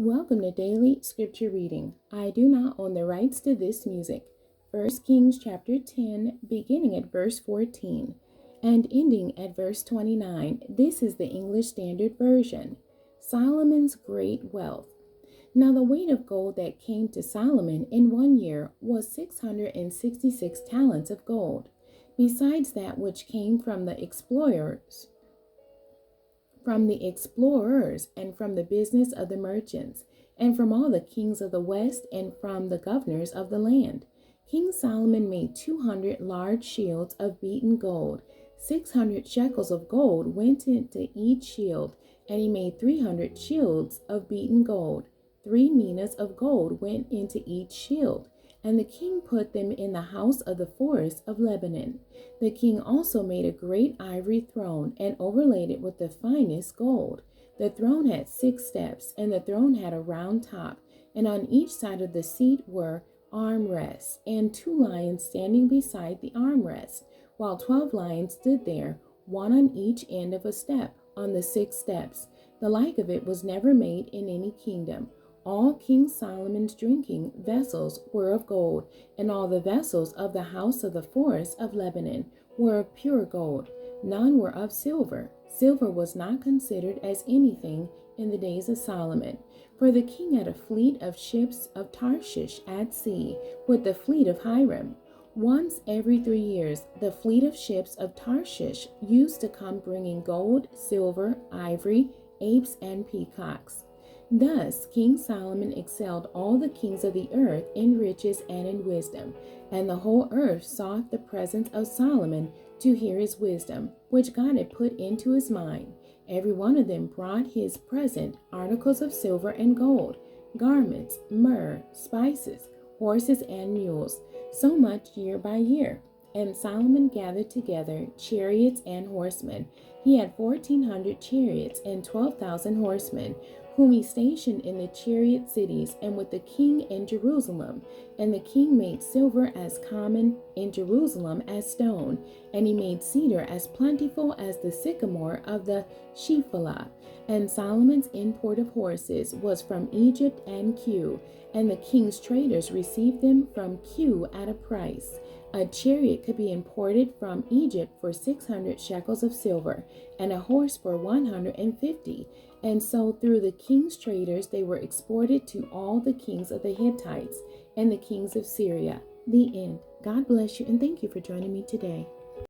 Welcome to Daily Scripture Reading. I do not own the rights to this music. 1 Kings chapter 10, beginning at verse 14 and ending at verse 29. This is the English Standard Version. Solomon's great wealth. Now the weight of gold that came to Solomon in 1 year was 666 talents of gold, besides that which came from the explorers, and from the business of the merchants, and from all the kings of the west, and from the governors of the land. King Solomon made 200 large shields of beaten gold. 600 shekels of gold went into each shield, and he made 300 shields of beaten gold. 3 minas of gold went into each shield, and the king put them in the house of the forest of Lebanon. The king also made a great ivory throne and overlaid it with the finest gold. The throne had 6 steps, and the throne had a round top, and on each side of the seat were armrests, and 2 lions standing beside the armrests, while 12 lions stood there, one on each end of a step, on the 6 steps. The like of it was never made in any kingdom. All King Solomon's drinking vessels were of gold, and all the vessels of the house of the forest of Lebanon were of pure gold. None were of silver. Silver was not considered as anything in the days of Solomon. For the king had a fleet of ships of Tarshish at sea, with the fleet of Hiram. Once every 3 years, the fleet of ships of Tarshish used to come bringing gold, silver, ivory, apes, and peacocks. Thus King Solomon excelled all the kings of the earth in riches and in wisdom, and the whole earth sought the presence of Solomon to hear his wisdom, which God had put into his mind. Every one of them brought his present, articles of silver and gold, garments, myrrh, spices, horses and mules, so much year by year. And Solomon gathered together chariots and horsemen. He had 1,400 chariots and 12,000 horsemen, whom he stationed in the chariot cities and with the king in Jerusalem. And the king made silver as common in Jerusalem as stone, and he made cedar as plentiful as the sycamore of the Shephelah. And Solomon's import of horses was from Egypt and Kue, and the king's traders received them from Kue at a price. A chariot could be imported from Egypt for 600 shekels of silver, and a horse for 150. And so through the king's traders they were exported to all the kings of the Hittites and the kings of Syria. The end. God bless you, and thank you for joining me today.